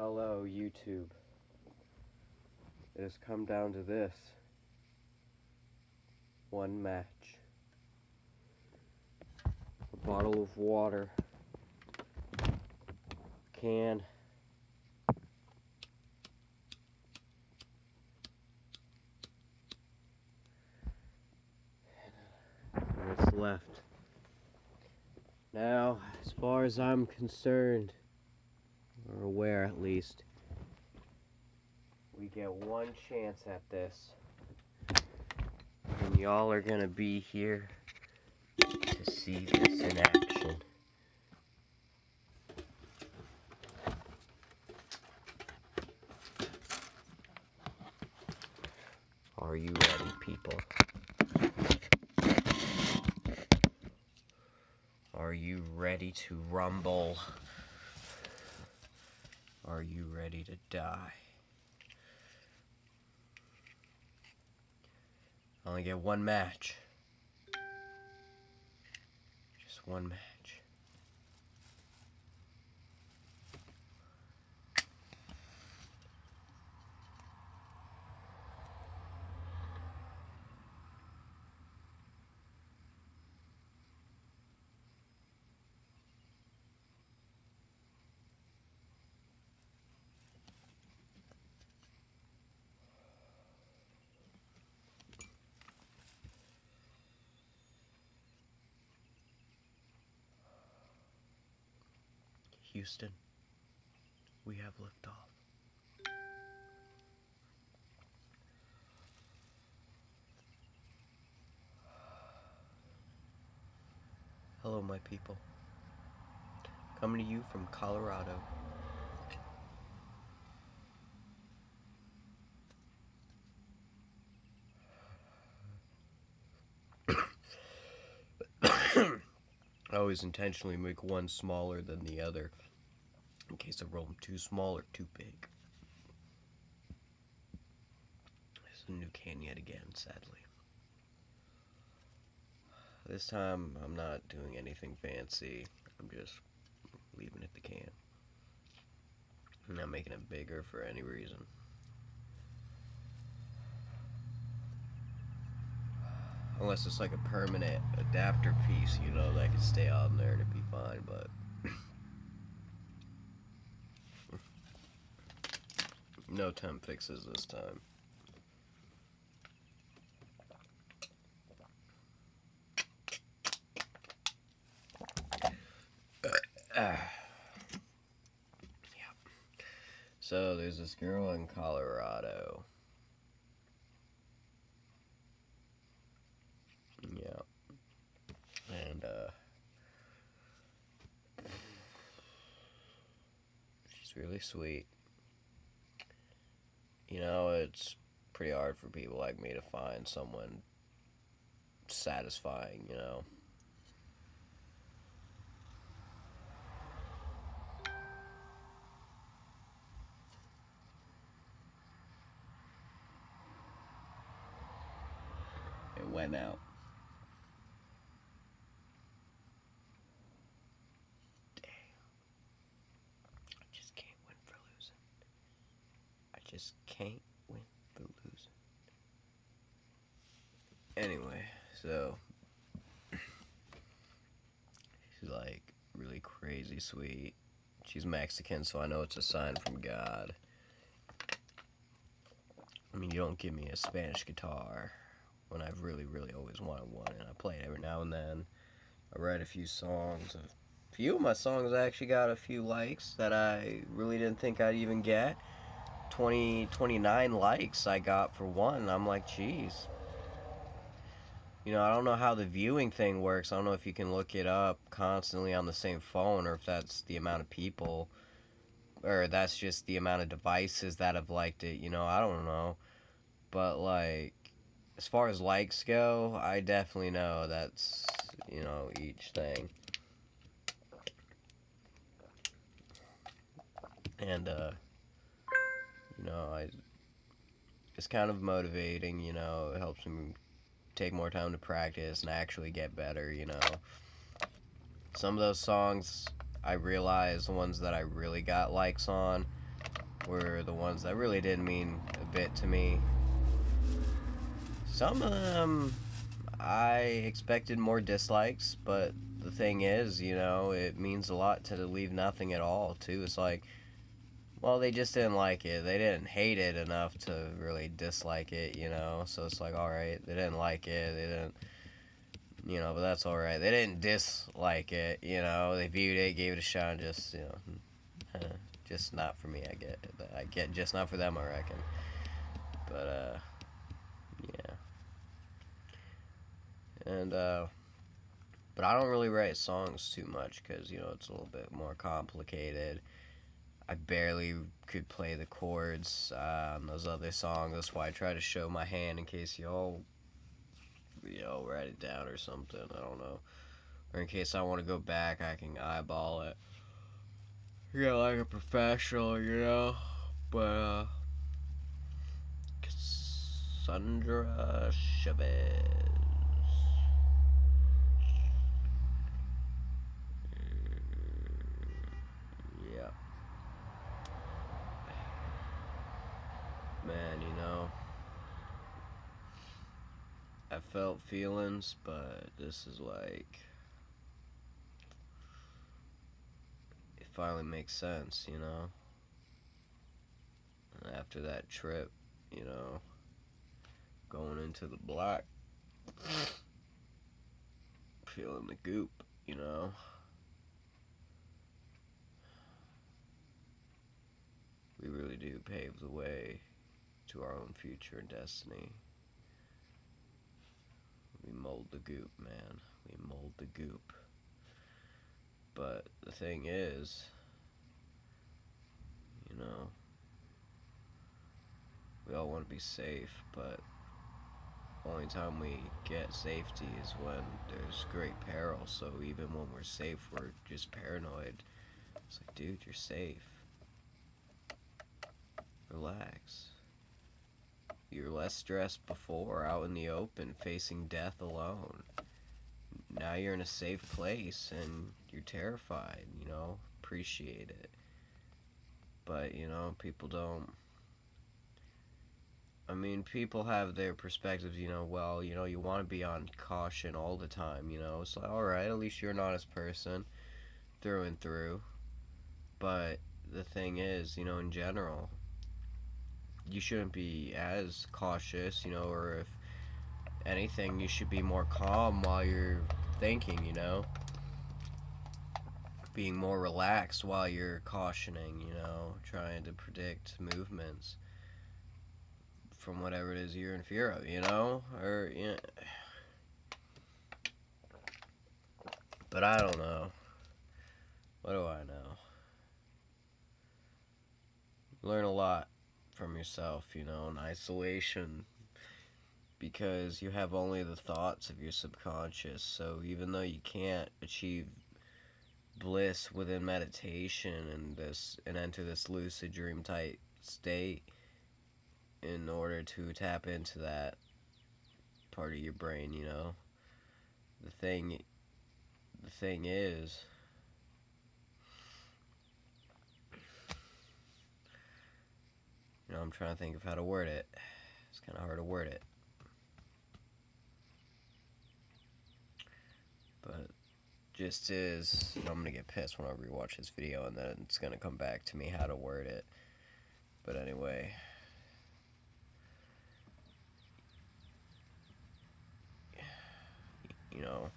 Hello, YouTube. It has come down to this. One match. A bottle of water. Can. And it's left. Now, as far as I'm concerned, or aware at least, we get one chance at this. And y'all are gonna be here to see this in action. Are you ready, people? Are you ready to rumble? Are you ready to die? I only get one match. Just one match. Houston, we have liftoff. Hello, my people. Coming to you from Colorado. I always intentionally make one smaller than the other in case I roll them too small or too big. It's a new can yet again, sadly. This time I'm not doing anything fancy. I'm just leaving it the can. I'm not making it bigger for any reason. Unless it's like a permanent adapter piece, you know, that can stay on there and it'd be fine, but no temp fixes this time. Yeah. So there's this girl in Colorado. Yeah. And she's really sweet. You know, it's pretty hard for people like me to find someone satisfying, you know. It went out. Damn. I just can't win for losing. I just can't win for losing. Anyway, so she's like really crazy sweet. She's Mexican, so I know it's a sign from God. I mean, you don't give me a Spanish guitar when I've really always wanted one, and I play it every now and then. I write a few songs. A few of my songs actually got a few likes that I really didn't think I'd even get. 29 likes I got for one. I'm like, geez. You know, I don't know how the viewing thing works. I don't know if you can look it up constantly on the same phone, or if that's the amount of people, or that's just the amount of devices that have liked it. You know, I don't know. But, like, as far as likes go, I definitely know that's, you know, each thing. And, you know, it's kind of motivating, you know. It helps me take more time to practice and actually get better, you know. Some of those songs, I realize the ones that I really got likes on were the ones that really did mean a bit to me. Some of them I expected more dislikes, but the thing is, you know, it means a lot to leave nothing at all, too. It's like, well, they just didn't like it. They didn't hate it enough to really dislike it, you know? So it's like, alright, they didn't like it, they didn't, you know, but that's alright. They didn't dislike it, you know? They viewed it, gave it a shot, just, you know, just not for me, I get just not for them, I reckon. But, yeah. And, but I don't really write songs too much because, you know, it's a little bit more complicated. I barely could play the chords on those other songs. That's why I try to show my hand in case y'all, you know, write it down or something. I don't know. Or in case I want to go back, I can eyeball it. Yeah, like a professional, you know. But, Cassandra Chavez. Yeah. Man, you know, I felt feelings, but this is like, it finally makes sense, you know. And after that trip, you know, going into the black, feeling the goop, you know. We really do pave the way to our own future and destiny. We mold the goop, man. We mold the goop. But the thing is, you know, we all want to be safe, but only time we get safety is when there's great peril. So even when we're safe, we're just paranoid. It's like, dude, you're safe. Relax. You were less stressed before, out in the open, facing death alone. Now you're in a safe place and you're terrified, you know? Appreciate it. But, you know, people don't. I mean, people have their perspectives, you know, well, you know, you want to be on caution all the time, you know? It's like, alright, at least you're an honest person, through and through. But the thing is, you know, in general, you shouldn't be as cautious, you know, or if anything, you should be more calm while you're thinking, you know? Being more relaxed while you're cautioning, you know, trying to predict movements from whatever it is you're in fear of, you know? Or, you know. But I don't know. What do I know? Learn a lot from yourself, you know, in isolation, because you have only the thoughts of your subconscious. So even though you can't achieve bliss within meditation and enter this lucid dream type state in order to tap into that part of your brain, you know, the thing is, you know, I'm trying to think of how to word it. It's kind of hard to word it, but just is, I'm gonna get pissed when I rewatch this video, and then it's gonna come back to me how to word it. But anyway, you know,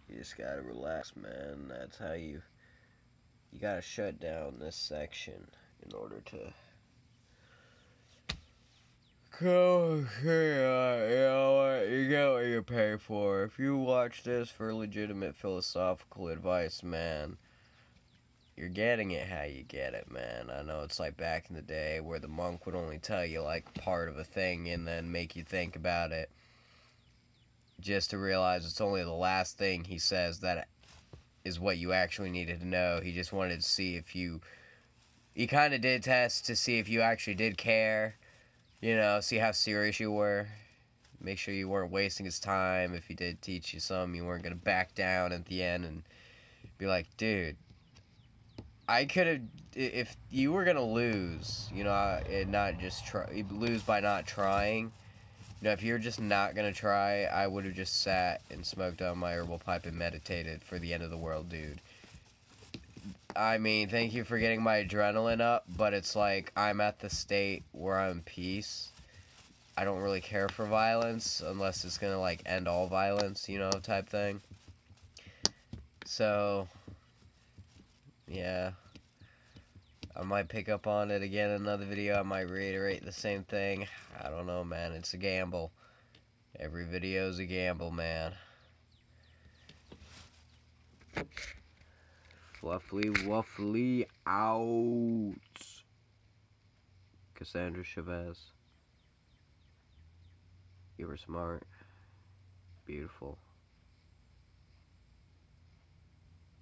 you just gotta relax, man. That's how you gotta shut down this section in order to go. You know what? You get what you pay for. If you watch this for legitimate philosophical advice, man, you're getting it how you get it, man. I know it's like back in the day where the monk would only tell you like part of a thing and then make you think about it, just to realize it's only the last thing he says that is what you actually needed to know. He just wanted to see if you... He kind of did test to see if you actually did care, you know, see how serious you were. make sure you weren't wasting his time. If he did teach you some, you weren't going to back down at the end and be like, dude, I could have, if you were going to lose, you know, and not just lose by not trying, you know, if you're just not going to try, I would have just sat and smoked on my herbal pipe and meditated for the end of the world, dude. I mean, thank you for getting my adrenaline up, but it's like I'm at the state where I'm in peace. I don't really care for violence unless it's gonna, like, end all violence, you know, type thing. So, yeah. I might pick up on it again in another video. I might reiterate the same thing. I don't know, man. It's a gamble. Every video's a gamble, man. Fluffly Wuffly out. Cassandra Chavez. You were smart. Beautiful.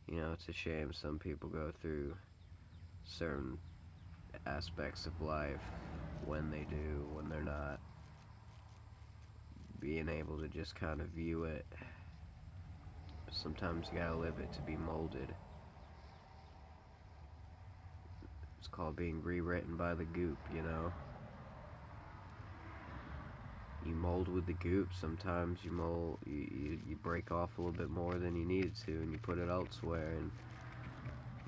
You know, it's a shame some people go through certain aspects of life when they do, when they're not. Being able to just kind of view it. Sometimes you gotta live it to be molded. It's called being rewritten by the goop, you know? You mold with the goop. Sometimes you break off a little bit more than you needed to, and you put it elsewhere, and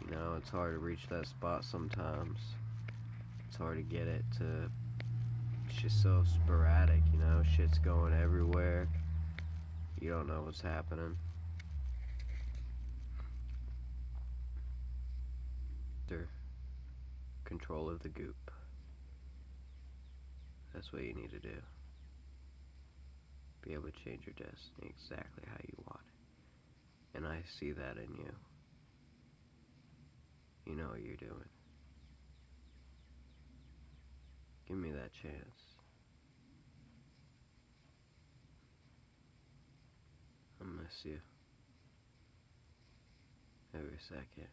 you know, it's hard to reach that spot sometimes. It's hard to get it to. It's just so sporadic, you know. Shit's going everywhere. You don't know what's happening. Under control of the goop. That's what you need to do. Be able to change your destiny exactly how you want it. And I see that in you. You know what you're doing. Give me that chance. I miss you. Every second.